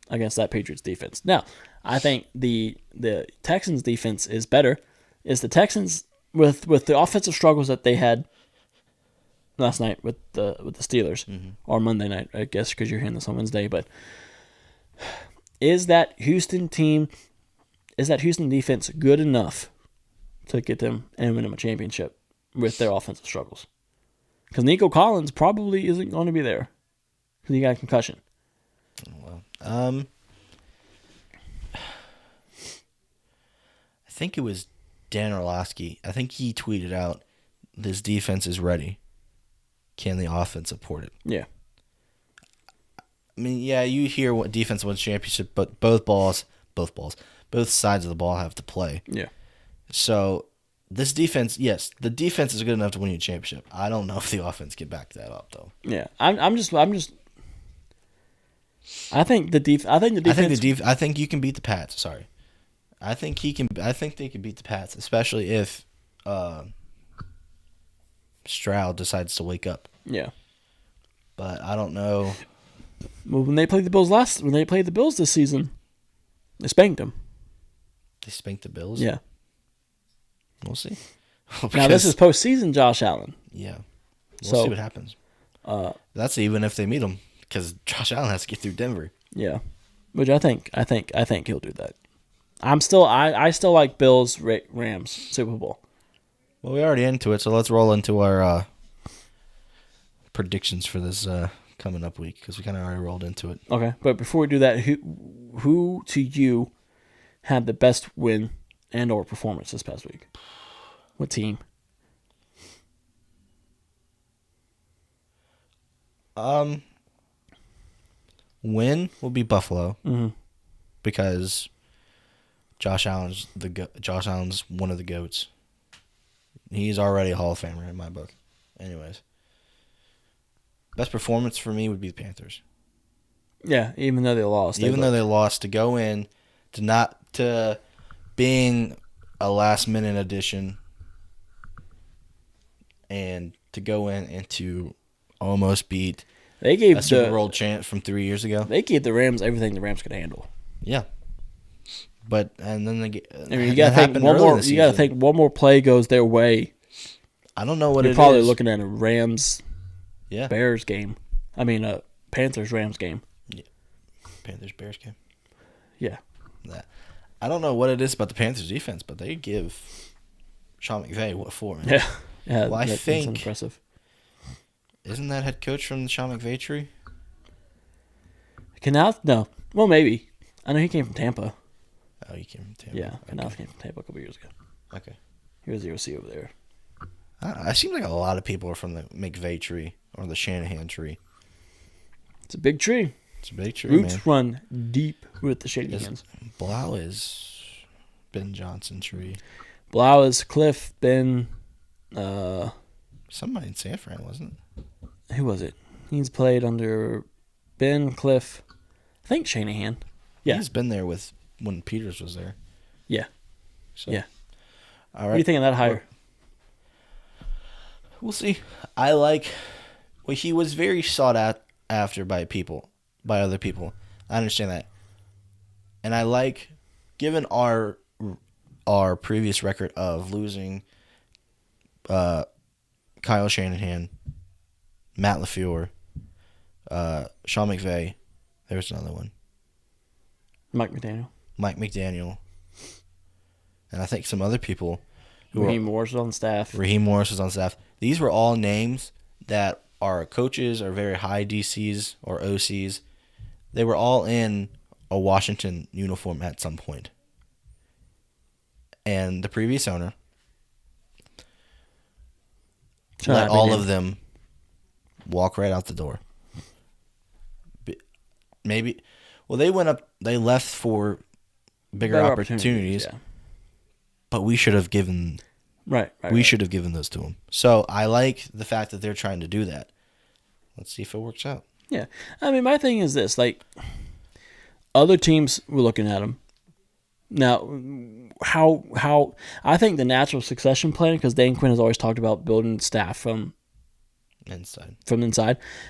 B: against that Patriots defense. Now, I think the Texans defense is better. Is the Texans with the offensive struggles that they had last night with the Steelers, or Monday night, I guess, because you're hearing this on Wednesday. But is that Houston defense good enough to get them and win them a championship with their offensive struggles? Because Nico Collins probably isn't going to be there because he got a concussion.
C: Well, I think it was Dan Orlovsky. I think he tweeted out, "This defense is ready. Can the offense support it?"
B: Yeah.
C: I mean, yeah, you hear what defense wins championship, but both sides of the ball have to play.
B: Yeah.
C: So this defense, yes, the defense is good enough to win you a championship. I don't know if the offense can back that up though.
B: Yeah. I'm just. I think the defense.
C: I think you can beat the Pats. Sorry, I think they can beat the Pats, especially if Stroud decides to wake up.
B: Yeah.
C: But I don't know.
B: Well, when they played the Bills this season, they spanked them.
C: They spanked the Bills?
B: Yeah.
C: We'll see.
B: Now, this is postseason Josh Allen.
C: Yeah. We'll see what happens. That's even if they meet him, because Josh Allen has to get through Denver.
B: Yeah. Which I think he'll do that. I still like Bills Rams Super Bowl.
C: Well, we're already into it, so let's roll into our predictions for this coming up week, because we kind of already rolled into it.
B: Okay, but before we do that, who to you had the best win and or performance this past week? What team?
C: Win will be Buffalo, because Josh Allen's one of the GOATs. He's already a Hall of Famer in my book. Anyways, best performance for me would be the Panthers.
B: Yeah, even though they lost.
C: Though they lost, to go in to being a last minute addition, and to go in and to almost beat a Super Bowl champ from 3 years ago.
B: They gave the Rams everything the Rams could handle.
C: Yeah. But and then they get.
B: I mean, you got to think one more play goes their way.
C: I don't know what
B: You're probably looking at a Rams,
C: yeah,
B: Bears game. I mean, a Panthers Rams game.
C: Yeah, Panthers Bears game.
B: Yeah,
C: that. I don't know what it is about the Panthers defense, but they give Sean McVay what for, man.
B: Yeah.
C: Well, I think
B: that's impressive.
C: Isn't that head coach from the Sean McVay tree?
B: Canal? No. Well, maybe. I know he came from Tampa.
C: Oh, he came from Tampa.
B: Yeah, Canal came from Tampa a couple years ago.
C: Okay.
B: He was the OC over there.
C: I seem like a lot of people are from the McVay tree or the Shanahan tree.
B: It's a big tree.
C: It's a big tree,
B: Roots
C: man.
B: run deep with the Shanahan's.
C: Blau is Ben Johnson tree.
B: Blau is Cliff, Ben.
C: Somebody in San Fran, wasn't it?
B: Who was it? He's played under Ben, Cliff, I think Shanahan. Yeah.
C: He's been there when Peters was there.
B: Yeah.
C: So,
B: yeah.
C: All right.
B: What do you think of that hire?
C: We'll see. Well, he was very sought after by other people. I understand that. And I like, given our previous record of losing Kyle Shanahan, Matt LaFleur, Sean McVay, there's another one.
B: Mike McDaniel.
C: And I think some other people.
B: Raheem Morris was on staff. These were all names that are coaches or very high DCs or OCs. They were all in a Washington uniform at some point. And the previous owner let all of them walk right out the door. Maybe, well, they left for bigger opportunities. Yeah. But we should have given we should have given those to them. So I like the fact that they're trying to do that. Let's see if it works out. Yeah. I mean, my thing is this, like, other teams were looking at them. Now, how I think the natural succession plan, because Dan Quinn has always talked about building staff from inside.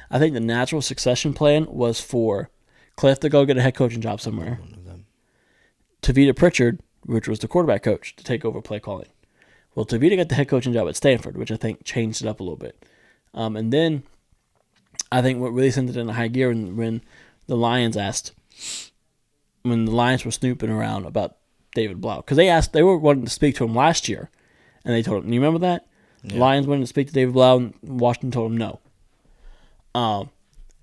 B: I think the natural succession plan was for Cliff to go get a head coaching job somewhere.
C: One of them.
B: Tavita Pritchard, which was the quarterback coach, to take over play calling. Well, Tavita got the head coaching job at Stanford, which I think changed it up a little bit. And then I think what really sent it in a high gear when the Lions were snooping around about David Blau, because they were wanting to speak to him last year, and they told him. You remember that? Yeah. The Lions wanted to speak to David Blau, and Washington told him no.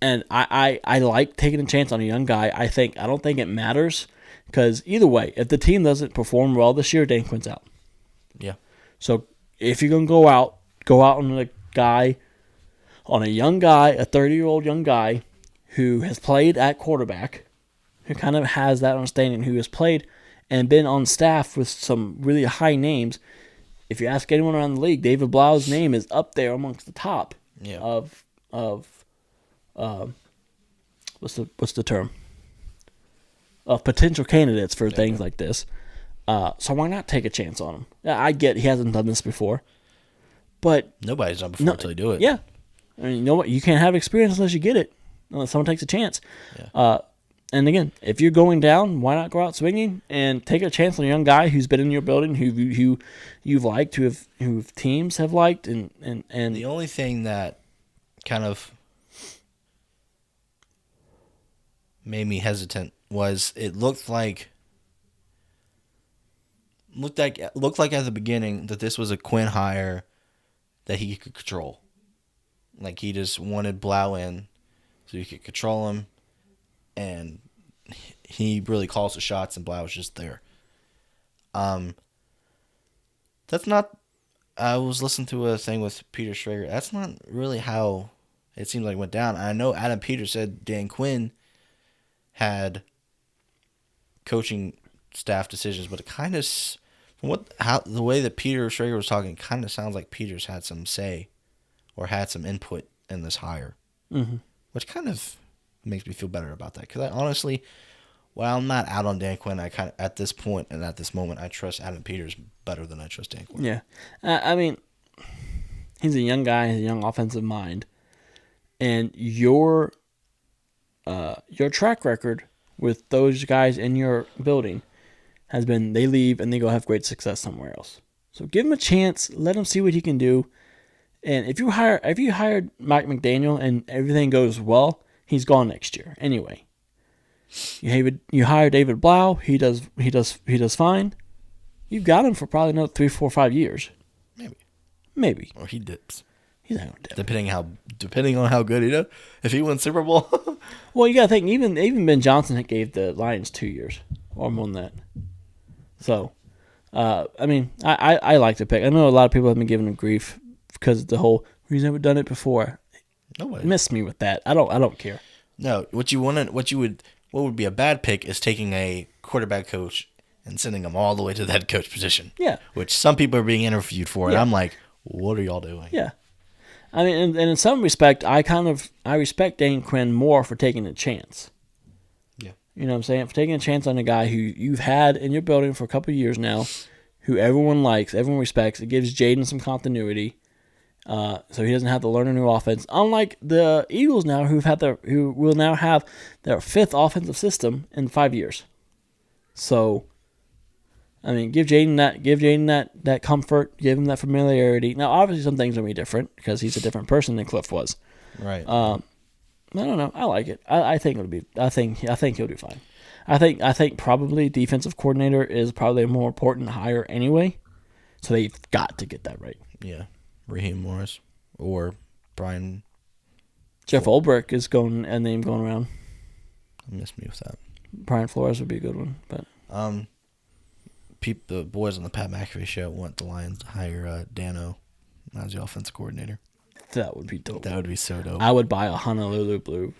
B: And I like taking a chance on a young guy. I don't think it matters, because either way, if the team doesn't perform well this year, Dan Quinn's out.
C: Yeah.
B: So if you're gonna go out on a young guy, a 30-year-old young guy who has played at quarterback, who kind of has that understanding, who has played and been on staff with some really high names. If you ask anyone around the league, David Blau's name is up there amongst the top of what's the term? Of potential candidates for things like this. So why not take a chance on him? I get he hasn't done this before, but
C: nobody's done before until you do it.
B: Yeah, I mean, you know what? You can't have experience unless you get it. Unless someone takes a chance. Yeah. And again, if you're going down, why not go out swinging and take a chance on a young guy who's been in your building, who you've liked, who teams have liked, and
C: the only thing that kind of made me hesitant was it looked like at the beginning that this was a Quinn hire that he could control. Like he just wanted Blau in so he could control him, and he really calls the shots, and Blau was just there. That's not. I was listening to a thing with Peter Schrager. That's not really how it seems like it went down. I know Adam Peters said Dan Quinn had coaching staff decisions, but it kind of, from the way that Peter Schrager was talking, it kind of sounds like Peters had some say or had some input in this hire, which kind of makes me feel better about that. Because I honestly, while I'm not out on Dan Quinn, I kind of at this point and at this moment, I trust Adam Peters better than I trust Dan Quinn.
B: Yeah, I mean, he's a young guy, he's a young offensive mind, and your track record with those guys in your building has been they leave and they go have great success somewhere else. So give him a chance, let him see what he can do. And if you hired Mike McDaniel and everything goes well, he's gone next year anyway. You hire David Blau, he does fine. You've got him for probably another 3, 4, 5 years. Maybe.
C: Or he dips.
B: He's not gonna dip.
C: Depending on how good he does. If he wins Super Bowl.
B: Well, you gotta think even Ben Johnson gave the Lions 2 years or more than that. So, I mean, I like the pick. I know a lot of people have been giving him grief because of the whole he's never done it before.
C: Nobody
B: miss me with that. I don't care.
C: No, what would be a bad pick is taking a quarterback coach and sending him all the way to the head coach position.
B: Yeah. Which
C: some people are being interviewed for, and I'm like, what are y'all doing?
B: Yeah. I mean, and in some respect, I respect Dan Quinn more for taking a chance.
C: Yeah.
B: You know what I'm saying? For taking a chance on a guy who you've had in your building for a couple of years now, who everyone likes, everyone respects. It gives Jaden some continuity, so he doesn't have to learn a new offense. Unlike the Eagles now, who will now have their 5th offensive system in 5 years. So, I mean, give Jaden that comfort, give him that familiarity. Now, obviously, some things will be different because he's a different person than Cliff was.
C: Right.
B: I don't know. I like it. I think it'll be. I think he'll do fine. I think probably defensive coordinator is probably a more important hire anyway. So they've got to get that right.
C: Yeah, Raheem Morris or Brian.
B: Jeff Ulbrich is a name going around.
C: Miss me with that.
B: Brian Flores would be a good one, but
C: the boys on the Pat McAfee show want the Lions to hire Dano as the offensive coordinator.
B: That would be dope.
C: That would be so dope.
B: I would buy a Honolulu blue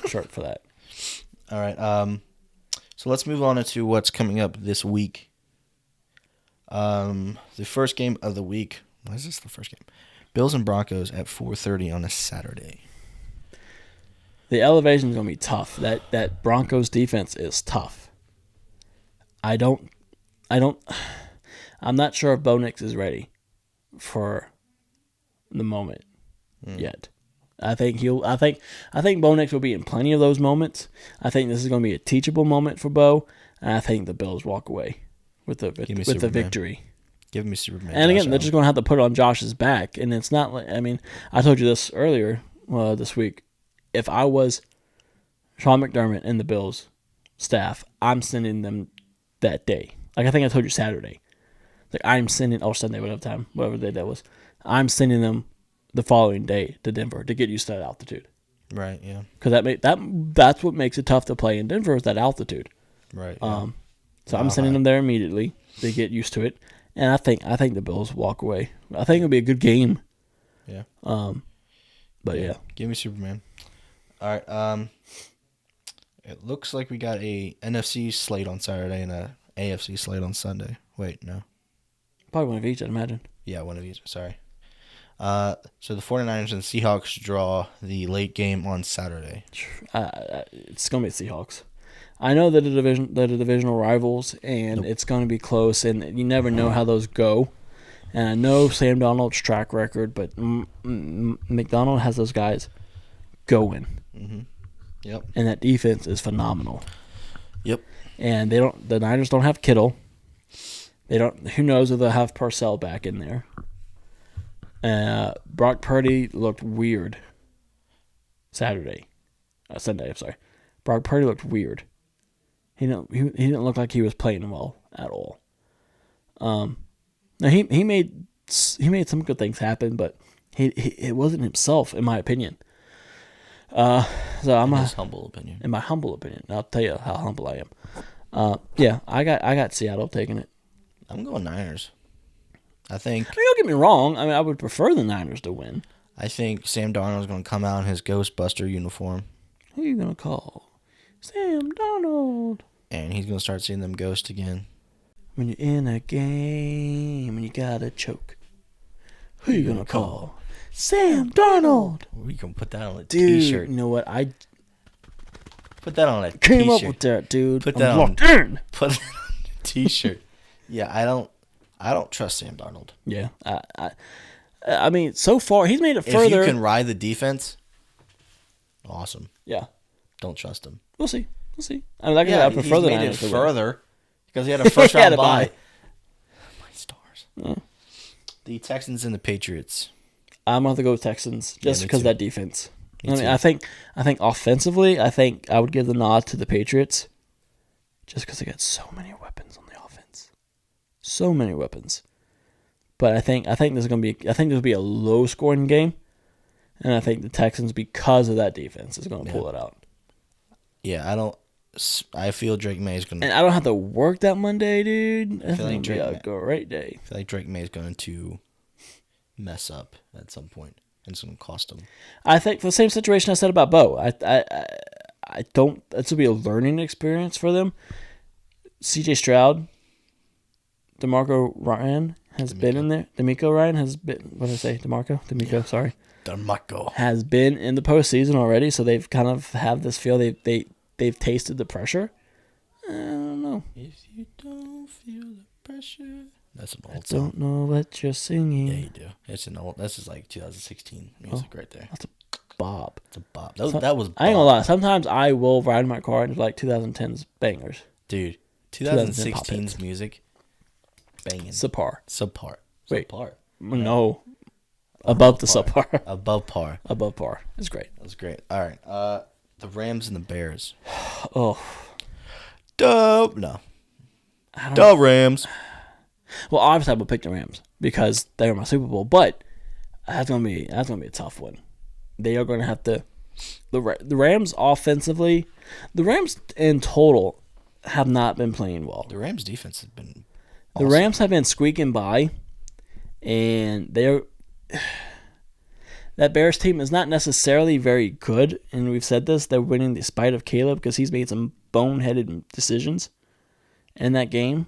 B: shirt for that.
C: All right. So let's move on into what's coming up this week. The first game of the week. Why is this the first game? Bills and Broncos at 4:30 on a Saturday.
B: The elevation is going to be tough. That Broncos defense is tough. I'm not sure if Bo Nix is ready for the moment yet. I think Bo Nix will be in plenty of those moments. I think this is going to be a teachable moment for Bo, and I think the Bills walk away with the victory.
C: Give me Superman.
B: And again,
C: Josh
B: they're just going to have to put it on Josh's back. And it's not like, I mean, I told you this earlier this week. If I was Sean McDermott and the Bills staff, I'm sending them that day. Like I think I told you Saturday. Like I'm sending, or Sunday, whatever time, whatever day that was. I'm sending them the following day to Denver to get used to that altitude.
C: Right. Yeah.
B: Because that's what makes it tough to play in Denver is that altitude.
C: Right. Yeah.
B: So I'm sending them there immediately to get used to it, and I think the Bills walk away. I think it'll be a good game.
C: Yeah.
B: But yeah.
C: Give me Superman. All right. It looks like we got a NFC slate on Saturday and a AFC slate on Sunday. Wait, no.
B: Probably one of each, I'd imagine.
C: Yeah, one of each. Sorry. So the 49ers and Seahawks draw the late game on Saturday.
B: It's gonna be the Seahawks. I know that the divisional rivals, and it's gonna be close, and you never know how those go. And I know Sam Darnold's track record, but McDonald has those guys going.
C: Mm-hmm. Yep.
B: And that defense is phenomenal.
C: Yep.
B: And the Niners don't have Kittle. They don't. Who knows if they'll have Parcell back in there. Brock Purdy looked weird Sunday, I'm sorry. Brock Purdy looked weird. He didn't look like he was playing well at all. Now he made some good things happen, but it wasn't himself, in my opinion. So I'm
C: in his humble opinion.
B: In my humble opinion, I'll tell you how humble I am. Yeah, I got Seattle taking it.
C: I'm going Niners. I think.
B: I mean, don't get me wrong. I mean, I would prefer the Niners to win.
C: I think Sam Darnold's going to come out in his Ghostbuster uniform.
B: Who are you going to call? Sam Darnold.
C: And he's going to start seeing them ghosts again.
B: When you're in a game and you got to choke, who you going to call? Sam Darnold.
C: We can put that on a
B: Dude,
C: T-shirt.
B: You know what? I
C: put that on a T-shirt.
B: Came up with that, dude.
C: Put that
B: on.
C: Put that on a T-shirt. Yeah, I don't trust Sam Darnold.
B: Yeah, I mean, so far he's made it further.
C: If you can ride the defense, awesome.
B: Yeah,
C: don't trust him.
B: We'll see. I mean, like I said, I prefer the Niners
C: to further because he had a first round bye. My stars.
B: Yeah.
C: The Texans and the Patriots.
B: I'm gonna have to go with Texans just because of that defense.
C: Me too.
B: I think offensively, I would give the nod to the Patriots, just because they got so many weapons on the offense, so many weapons. But I think this will be a low scoring game, and I think the Texans, because of that defense, is going to pull it out.
C: Yeah, I feel Drake May is going to.
B: And I don't have to work that Monday, dude. It's going to be a great day.
C: I feel like Drake May is going to mess up at some point, and it's going to cost him.
B: I think for the same situation I said about Bo, I don't. This will be a learning experience for them. C.J. Stroud, DeMarco Ryan has been in there. D'Amico Ryan has been. What did I say? D'Amico. Sorry.
C: DeMarco
B: has been in the postseason already, so they've kind of have this feel they've tasted the pressure. I don't know.
C: If you don't feel the pressure, that's an old
B: song. I don't know what you're singing.
C: Yeah, you do. It's an old. This is like 2016 music right there.
B: That's a bop.
C: It's a bop. That was.
B: I ain't gonna lie. Sometimes I will ride in my car into like 2010's bangers.
C: Dude, 2016's music, banging.
B: Subpar. Wait.
C: Subpar.
B: No. Above the subpar.
C: Above par.
B: Above par. It's great.
C: That's great. All right. The Rams and the Bears.
B: Oh.
C: Dope. No. The Rams.
B: Well, obviously I would pick the Rams because they were my Super Bowl, but that's gonna be a tough one. They are going to have to. The Rams offensively, the Rams in total have not been playing well.
C: The Rams defense has been. Awesome.
B: The Rams have been squeaking by, and they're. That Bears team is not necessarily very good, and we've said this. They're winning despite of Caleb because he's made some boneheaded decisions in that game.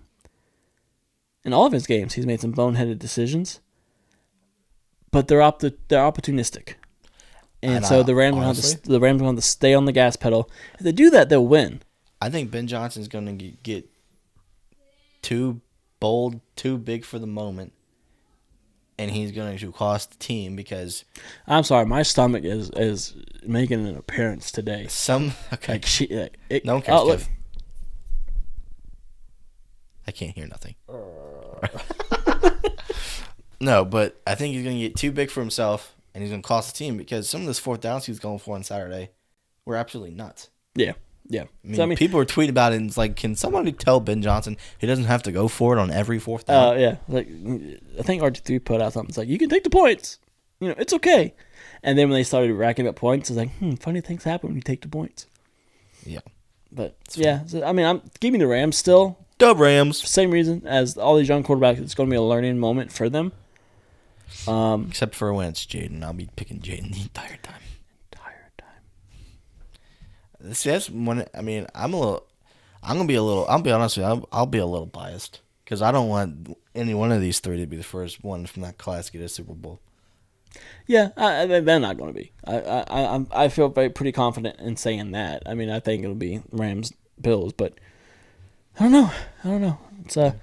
B: In all of his games, he's made some boneheaded decisions, but they're opportunistic, and so the Rams want to stay on the gas pedal. If they do that, they'll win.
C: I think Ben Johnson's going to get too bold, too big for the moment. And he's going to cost the team because...
B: I'm sorry, my stomach is making an appearance today.
C: Okay. No one cares, Kev. I can't hear nothing. No, but I think he's going to get too big for himself, and he's going to cost the team because some of those fourth downs he was going for on Saturday were absolutely nuts.
B: Yeah.
C: I mean, people were tweeting about it, and it's like, can somebody tell Ben Johnson he doesn't have to go for it on every fourth down?
B: Yeah. Like, I think RG3 put out something. It's like, you can take the points. It's okay. And then when they started racking up points, it's like, funny things happen when you take the points.
C: Yeah.
B: But, yeah. So, I mean, I'm giving the Rams still.
C: Dub Rams.
B: Same reason as all these young quarterbacks. It's going to be a learning moment for them.
C: Except for when it's Jaden. I'll be picking Jaden the entire time. See, that's when I'll be honest with you, I'll be a little biased because I don't want any one of these three to be the first one from that class to get a Super Bowl.
B: Yeah, they're not going to be. I feel pretty confident in saying that. I mean, I think it'll be Rams, Bills, but I don't know. It's the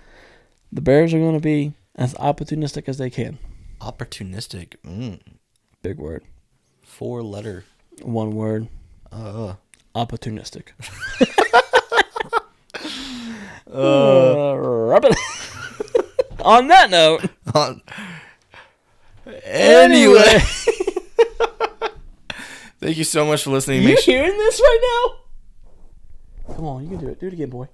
B: Bears are going to be as opportunistic as they can.
C: Opportunistic,
B: big word.
C: 4-letter.
B: One word. Opportunistic. On that note.
C: Anyway. Thank you so much for listening.
B: You hearing this right now? Come on, you can do it. Do it again, boy.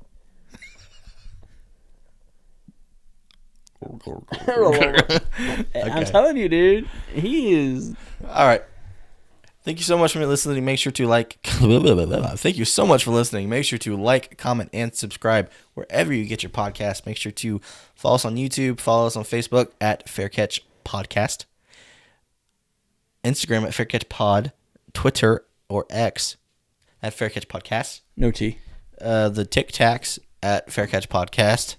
B: I'm telling you, dude. He is.
C: All right. Thank you so much for listening. Make sure to like. Thank you so much for listening. Make sure to like, comment, and subscribe wherever you get your podcast. Make sure to follow us on YouTube. Follow us on Facebook at Fair Catch Podcast. Instagram at Fair Catch Pod. Twitter or X at Fair Catch Podcast.
B: No T.
C: The Tic Tacs at Fair Catch Podcast.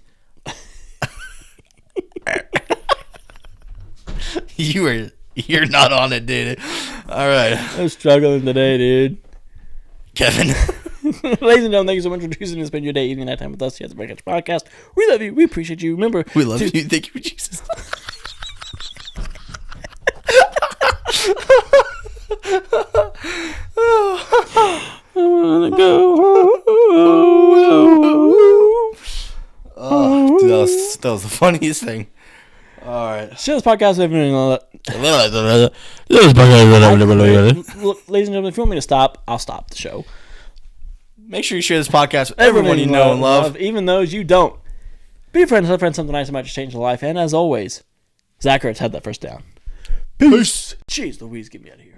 C: You're not on it, dude. All right.
B: I'm struggling today, dude.
C: Kevin.
B: Ladies and gentlemen, thank you so much for choosing to spend your day, evening, night time with us here at the Fair Catch Podcast. We love you. We appreciate you. Remember,
C: we love you. Thank you, Jesus.
B: I wanna go.
C: Dude, that was the funniest thing. All right.
B: Share this podcast. Ladies and gentlemen, if you want me to stop, I'll stop the show.
C: Make sure you share this podcast with everyone you know and love.
B: Even those you don't. Be a friend, tell a friend something nice that might just change their life. And as always, Zach Ertz had that first down. Peace. Jeez Louise, get me out of here.